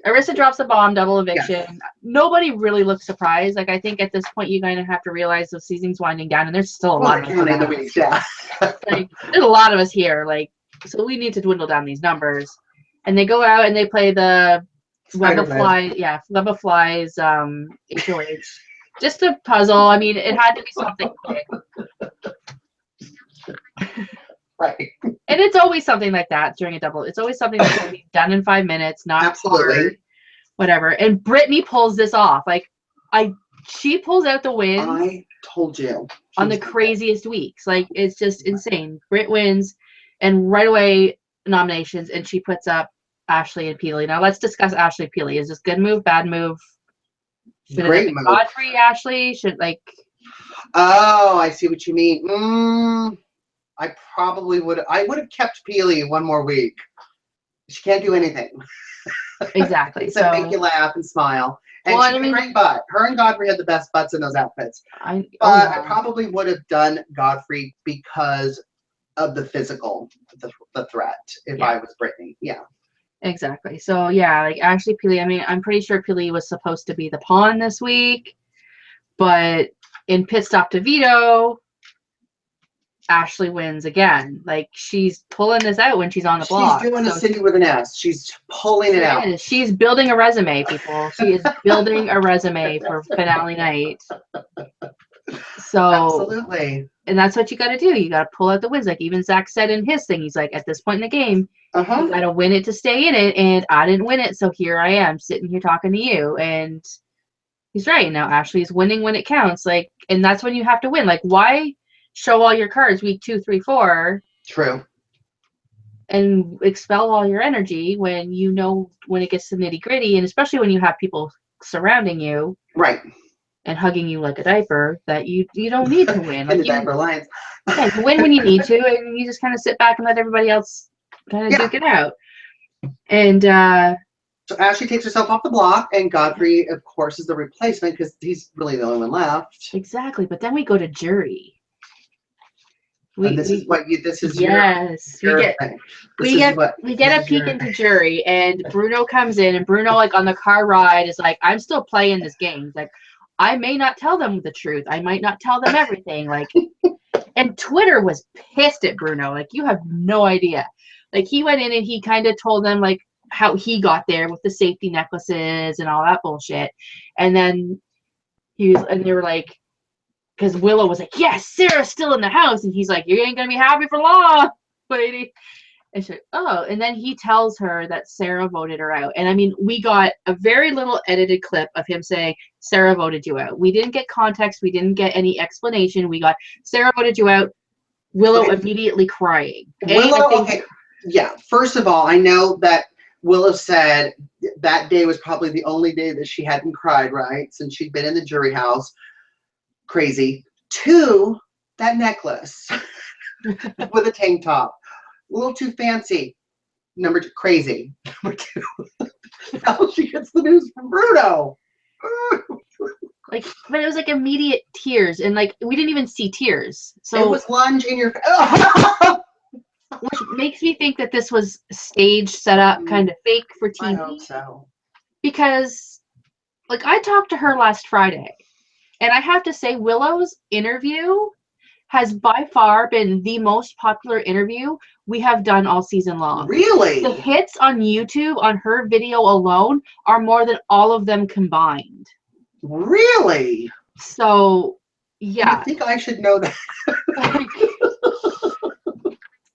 Arissa drops the bomb, double eviction. Yes. Nobody really looks surprised. Like I think at this point you kind of have to realize the season's winding down, and there's still a lot of us. Like there's a lot of us here. Like so we need to dwindle down these numbers. And they go out and they play the Web of Flies, HOH. Just a puzzle. I mean, it had to be something quick. Right. And it's always something like that during a double. It's always something that's going to be done in 5 minutes, not absolutely hard, whatever. And Brittany pulls this off. Like she pulls out the win. I told you on the craziest weeks. Like it's just insane. Britt wins, and right away nominations, and she puts up Ashley and Peely. Now let's discuss Ashley Peely. Is this good move, bad move? Should Great it move. Godfrey Ashley should like. Oh, I see what you mean. I probably would. I would have kept Peely one more week. She can't do anything. Exactly. So make you laugh and smile. And she had a great butt. Her and Godfrey had the best butts in those outfits. I probably would have done Godfrey because of the physical, the threat. If I was Brittany, yeah. Exactly. So yeah, like Ashley Peely. I mean, I'm pretty sure Peely was supposed to be the pawn this week, but in pit stop to veto, Ashley wins again. Like she's pulling this out when she's on the block. She's doing a city with an S. She's pulling it out. She's building a resume, people. She is building a resume for finale night. So absolutely. And that's what you got to do. You got to pull out the wins. Like even Zach said in his thing, he's like, at this point in the game, you got to win it to stay in it. And I didn't win it, so here I am sitting here talking to you. And he's right. Now Ashley's winning when it counts. Like, and that's when you have to win. Like, why show all your cards week 2, 3, 4? True. And expel all your energy when you know when it gets to nitty gritty, and especially when you have people surrounding you, right, and hugging you like a diaper, that you don't need to win. Like the diaper lines. Yeah, you win when you need to, and you just kind of sit back and let everybody else kind of duke it out. And so Ashley takes herself off the block, and Godfrey, of course, is the replacement because he's really the only one left. Exactly, but then we go to jury. This is yes, we get a peek into jury, and Bruno comes in, and Bruno, like on the car ride, is like, I'm still playing this game. He's like, I may not tell them the truth, I might not tell them everything, like. And Twitter was pissed at Bruno, like, you have no idea. Like, he went in and he kind of told them like how he got there with the safety necklaces and all that bullshit, and then they were like, because Willow was like, yes, Sarah's still in the house. And he's like, you ain't going to be happy for long, lady. And she's like, oh, and then he tells her that Sarah voted her out. And I mean, we got a very little edited clip of him saying, Sarah voted you out. We didn't get context. We didn't get any explanation. We got, Sarah voted you out. Willow immediately crying. Willow, okay, yeah. First of all, I know that Willow said that day was probably the only day that she hadn't cried, right? Since she'd been in the jury house. Crazy. 2, that necklace with a tank top. A little too fancy. Number 2, crazy. Number 2, now she gets the news from Bruno. Like, but it was like immediate tears, and like we didn't even see tears. So it was lunge in your which makes me think that this was stage set up, kind of fake for TV. I hope so. Because, like, I talked to her last Friday, and I have to say, Willow's interview has by far been the most popular interview we have done all season long. Really? The hits on YouTube on her video alone are more than all of them combined. Really? So, yeah. I think I should know that.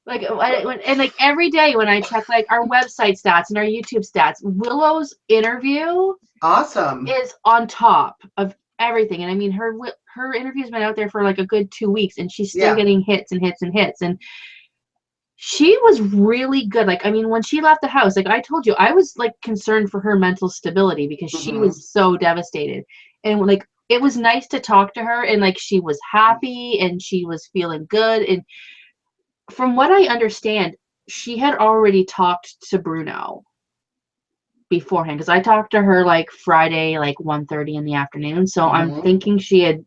And like every day when I check like our website stats and our YouTube stats, Willow's interview is on top of everything. And I mean, her interview's been out there for like a good 2 weeks, and she's still getting hits and hits and hits. And she was really good. Like, I mean, when she left the house, like I told you, I was like concerned for her mental stability because she was so devastated. And like, it was nice to talk to her, and like she was happy and she was feeling good. And from what I understand, she had already talked to Bruno beforehand, because I talked to her like Friday, like 1:30 in the afternoon. So I'm thinking she had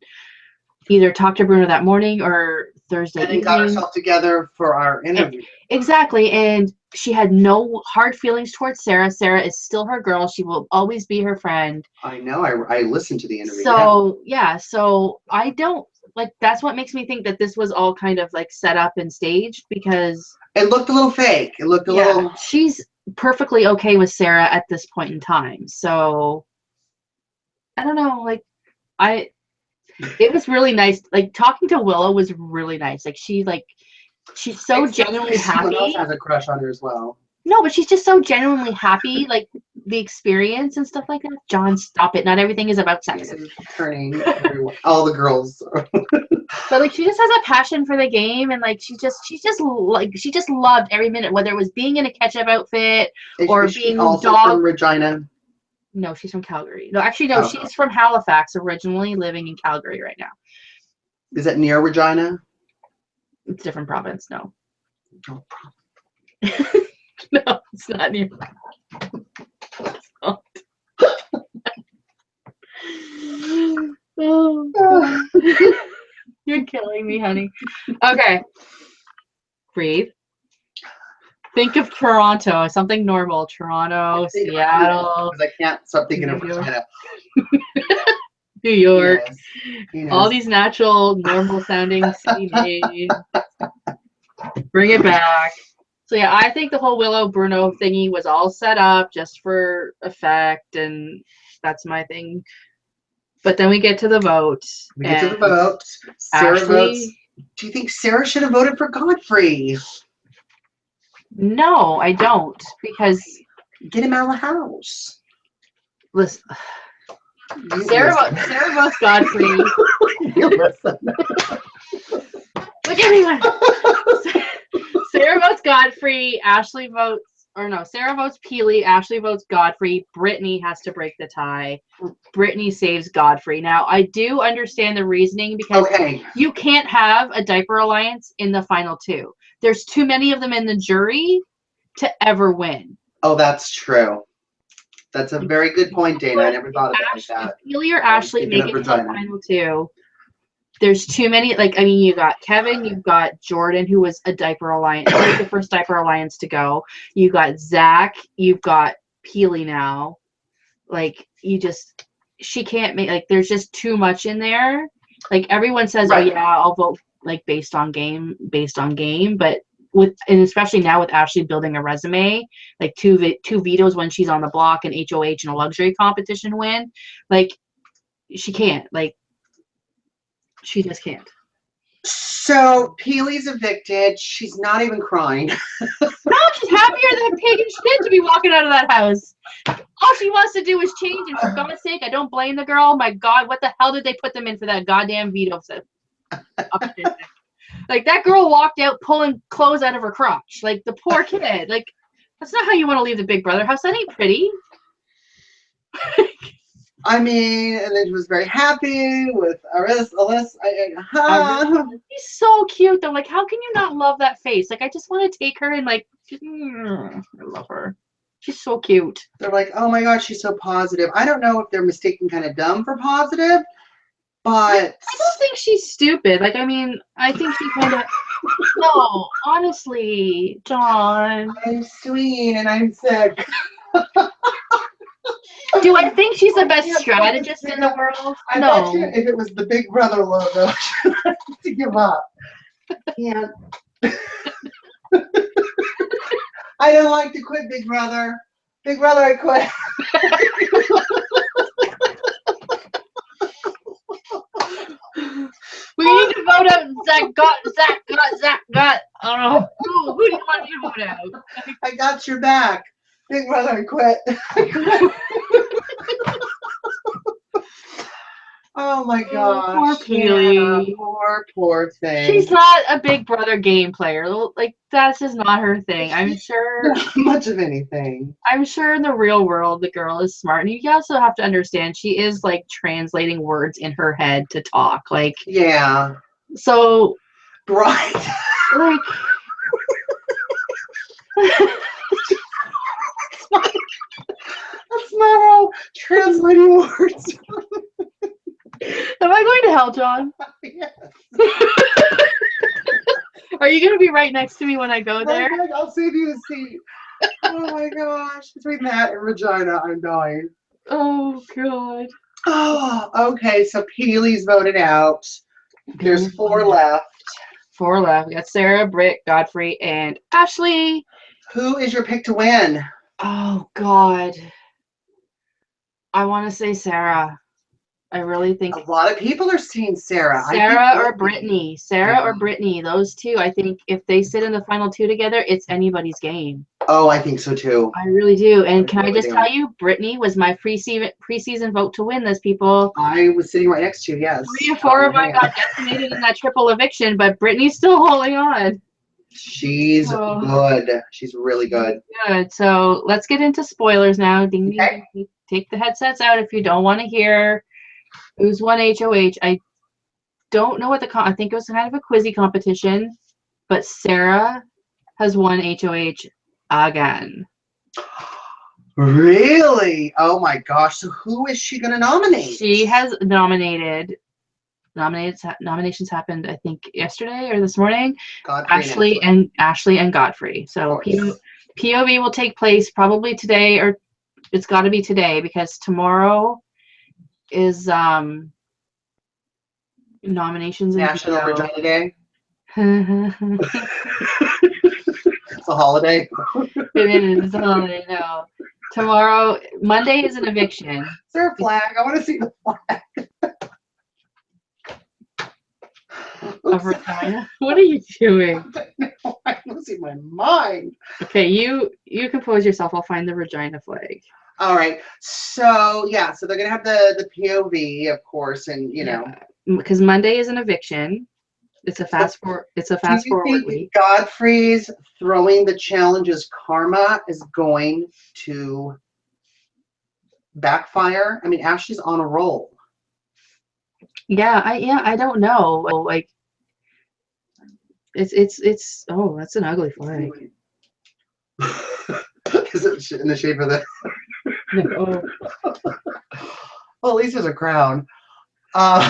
either talked to Bruno that morning or Thursday evening. And got herself together for our interview. Exactly. And she had no hard feelings towards Sarah. Sarah is still her girl. She will always be her friend. I know. I listened to the interview. So, yeah. So I don't, like, that's what makes me think that this was all kind of like set up and staged, because it looked a little fake. It looked a little. She's perfectly okay with Sarah at this point in time. So I don't know. Like, it was really nice. Like, talking to Willow was really nice. Like, she's so genuinely happy. Someone else has a crush on her as well. No, but she's just so genuinely happy, like the experience and stuff like that. John, stop it. Not everything is about sex. Turning all the girls. But like, she just has a passion for the game, and like she just loved every minute, whether it was being in a ketchup outfit or being also from Regina. No, she's from Calgary. No, actually, no, she's from Halifax originally, living in Calgary right now. Is that near Regina? It's a different province. No. Oh, No, it's not near. It's not. Oh, you're killing me, honey. Okay. Breathe. Think of Toronto, something normal. Toronto, Seattle. Because I can't stop thinking of Regina. New York. Yes. All these natural, normal sounding city names. Bring it back. So yeah, I think the whole Willow Bruno thingy was all set up just for effect, and that's my thing. But then we get to the vote. We get to the vote. Sarah votes. Do you think Sarah should have voted for Godfrey? No, I don't, because get him out of the house. Listen, Sarah votes Godfrey. You listen. Look at me. Sarah votes Godfrey. Ashley votes, or no, Sarah votes Peely. Ashley votes Godfrey. Brittany has to break the tie. Brittany saves Godfrey. Now, I do understand the reasoning, because you can't have a diaper alliance in the final 2. There's too many of them in the jury to ever win. Oh, that's true. That's a very good point, Dana. I never thought of it like that. Peely or Ashley make it to the final 2. There's too many. Like, I mean, you got Kevin, you've got Jordan, who was a diaper alliance. He was the first diaper alliance to go. You got Zach. You've got Peely now. Like, she can't make, like, there's just too much in there. Like, everyone says, oh yeah, I'll vote like based on game, but and especially now with Ashley building a resume, like two vetoes when she's on the block, and HOH and a luxury competition win, like she can't, like she just can't. So Peely's evicted. She's not even crying. No, she's happier than a pig in shit to be walking out of that house. All she wants to do is change, and for God's sake, I don't blame the girl. My God, what the hell did they put them in for that goddamn veto set? Like, that girl walked out pulling clothes out of her crotch. Like, the poor kid. Like, that's not how you want to leave the Big Brother house. That ain't pretty. I mean, and then she was very happy with Alyssa. She's so cute, though. Like, how can you not love that face? Like, I just want to take her and, like, I love her. She's so cute. They're like, oh my God, she's so positive. I don't know if they're mistaken kind of dumb for positive, but I don't think she's stupid. Like, I mean, I think she kind of. No, honestly, John. I'm sweet and I'm sick. Do I think she's the best strategist in the world? I bet you if it was the Big Brother logo, she'd have to give up. Yeah. I don't like to quit, Big Brother. Big Brother, I quit. We need to vote out Zach got. Oh, who do you want me to vote out? I got your back. Big Brother, I quit. Oh my gosh. Poor Peely. Yeah, poor thing. She's not a Big Brother game player. Like, that's just not her thing. I'm sure. Not much of anything. I'm sure in the real world the girl is smart. And you also have to understand she is like translating words in her head to talk. Like, yeah. So right. Like that's not how translating words. Am I going to hell, John? Yes. Are you going to be right next to me when I go there? I'll save you a seat. Oh my gosh. Between that and Regina, I'm dying. Oh, God. Oh, okay. So Peely's voted out. There's 4 left. 4 left. We got Sarah, Britt, Godfrey, and Ashley. Who is your pick to win? Oh, God. I want to say Sarah. I really think a lot of people are saying Sarah. Sarah or Brittany. Sarah or Brittany. Those two. I think if they sit in the final 2 together, it's anybody's game. Oh, I think so too. I really do. And can I just tell you, Brittany was my preseason vote to win this, people. I was sitting right next to you, yes. 3 or 4 of them got decimated in that triple eviction, but Brittany's still holding on. She's good. She's really good. Good. So let's get into spoilers now. Ding, ding, Okay. ding. Take the headsets out if you don't want to hear who's won HOH. I don't know what I think it was kind of a quizzy competition, but Sarah has won HOH again. Really? Oh my gosh. So who is she going to nominate? She has nominations happened, I think, yesterday or this morning. Godfrey Ashley and Godfrey. So POV will take place probably today, or it's got to be today, because tomorrow is nominations. National Regina Day. It's a holiday. It is. It's a holiday. No. Tomorrow, Monday is an eviction. Is there a flag? I want to see the flag. Of Regina. What are you doing? I'm losing my mind. Okay, you compose yourself. I'll find the Regina flag. All right. So yeah, so they're gonna have the POV, of course, and you know, because Monday is an eviction. It's a fast forward. It's a fast forward week. Godfrey's throwing the challenges karma is going to backfire. I mean, Ashley's on a roll. Yeah, I don't know. Like, it's oh, that's an ugly flag. Is it in the shape of the? No. Well, at least there's a crown. Was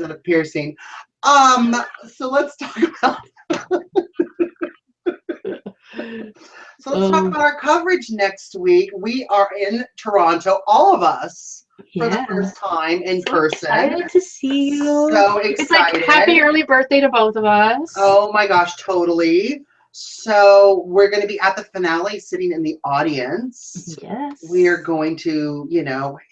it a piercing? So let's talk about. So let's talk about our coverage next week. We are in Toronto, all of us, for the first time in person. Excited to see you. So excited. It's like happy early birthday to both of us. Oh my gosh, totally. So we're going to be at the finale, sitting in the audience. Yes. We are going to,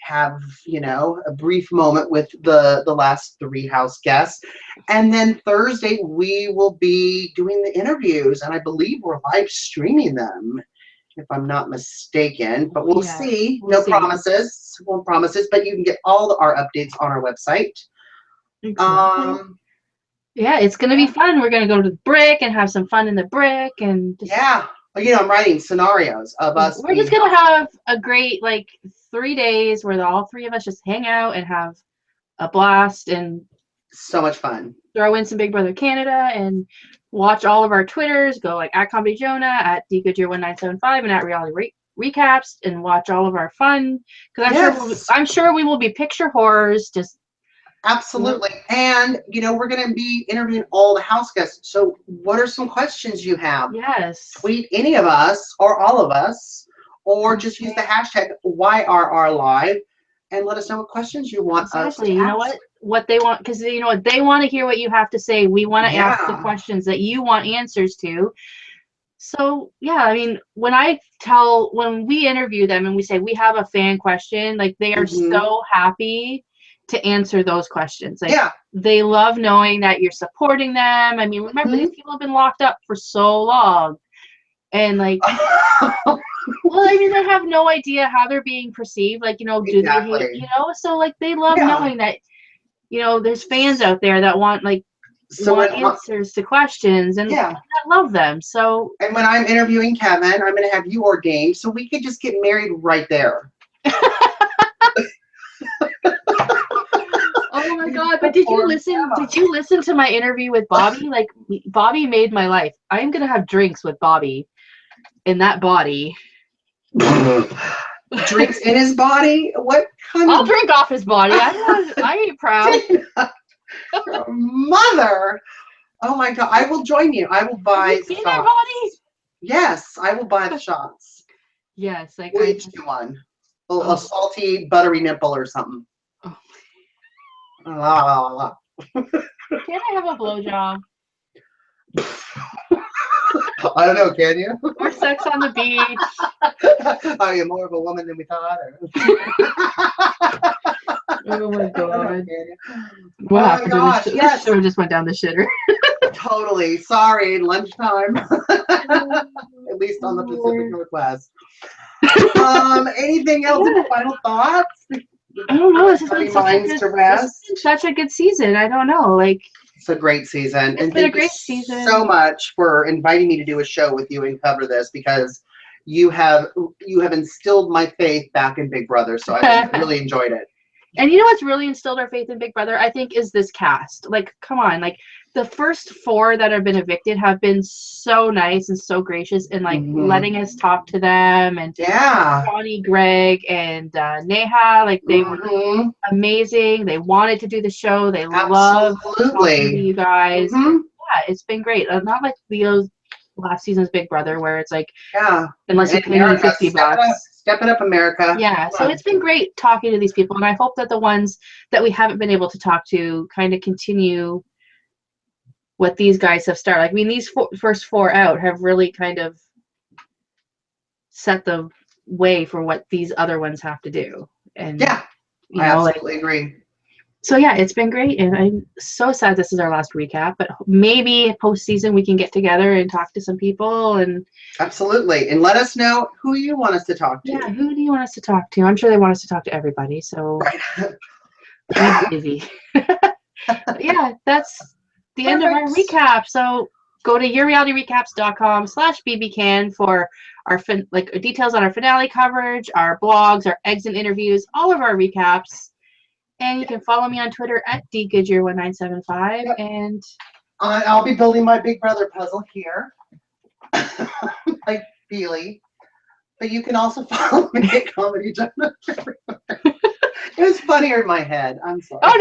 have, a brief moment with the last 3 house guests. And then Thursday, we will be doing the interviews. And I believe we're live streaming them, if I'm not mistaken. But we'll see. We'll no see. promises. Won't promises. But you can get all our updates on our website. Exactly. Yeah, it's going to be fun. We're going to go to the Brick and have some fun in the Brick. And just, I'm writing scenarios of us. We're just going to have a great, 3 days where all 3 of us just hang out and have a blast and so much fun. Throw in some Big Brother Canada and watch all of our Twitters. Go at Comedy Jonah, at Goodyear1975, and at Reality Recaps, and watch all of our fun. Because I'm sure we will be picture horrors. Just absolutely. And we're going to be interviewing all the house guests. So what are some questions you have? Yes. Tweet any of us or all of us, or just use the hashtag YRRLive and let us know what questions you want us to ask. You know what they want, because they want to hear what you have to say. We want to ask the questions that you want answers to. So when we interview them and we say we have a fan question, they are so happy to answer those questions. They love knowing that you're supporting them. I mean, remember, these people have been locked up for so long, and they have no idea how they're being perceived. Do they hate, so they love knowing that there's fans out there that want answers to questions, and I love them. So, and when I'm interviewing Kevin, I'm going to have you ordained so we could just get married right there. Oh my God! But did you listen? Did you listen to my interview with Bobby? Bobby made my life. I am gonna have drinks with Bobby in that body. Drinks in his body? What kind I'll drink off his body. I ain't proud. Mother! Oh my God! I will join you. I will buy the shots. Body? Yes, I will buy the shots. Yes, we'll each do one. A salty, buttery nipple or something. Oh. La. Can I have a blowjob? I don't know, can you? Or sex on the beach. Are you more of a woman than we thought? Oh my God. What happened? This show just went down the shitter. Totally. Sorry, lunchtime. At least on the Pacific Northwest. Anything else? Final thoughts? I don't know. It's just been such a good season. I don't know. It's a great season. It's been a great season. So much for inviting me to do a show with you and cover this, because you have instilled my faith back in Big Brother. So I really enjoyed it. And you know what's really instilled our faith in Big Brother, I think, is this cast. Come on. The first 4 that have been evicted have been so nice and so gracious and letting us talk to them. And Bonnie, Greg, and Neha, they were amazing. They wanted to do the show. They loved talking to you guys. Yeah, it's been great. Not like Leo's last season's Big Brother, where it's unless you pay me $50. Step it up, America. Yeah, so it's been great talking to these people, and I hope that the ones that we haven't been able to talk to kind of continue what these guys have started. These first 4 out have really kind of set the way for what these other ones have to do. And I absolutely agree. So yeah, it's been great, and I'm so sad this is our last recap, but maybe postseason we can get together and talk to some people. And absolutely, and let us know who you want us to talk to. Yeah, who do you want us to talk to? I'm sure they want us to talk to everybody, so I'm busy. Yeah, that's the end of our recap. So go to yourrealityrecaps.com/BBCAN for our details on our finale coverage, our blogs, our exit interviews, all of our recaps. And you can follow me on Twitter at dgoodyear1975. And I'll be building my Big Brother puzzle here, like Beely. But you can also follow me at Comedy Jonah. It was funnier in my head. I'm sorry. Oh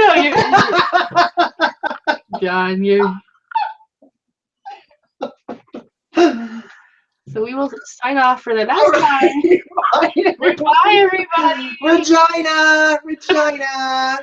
no, John, you. So we will sign off for the last time. Bye, everybody. Regina.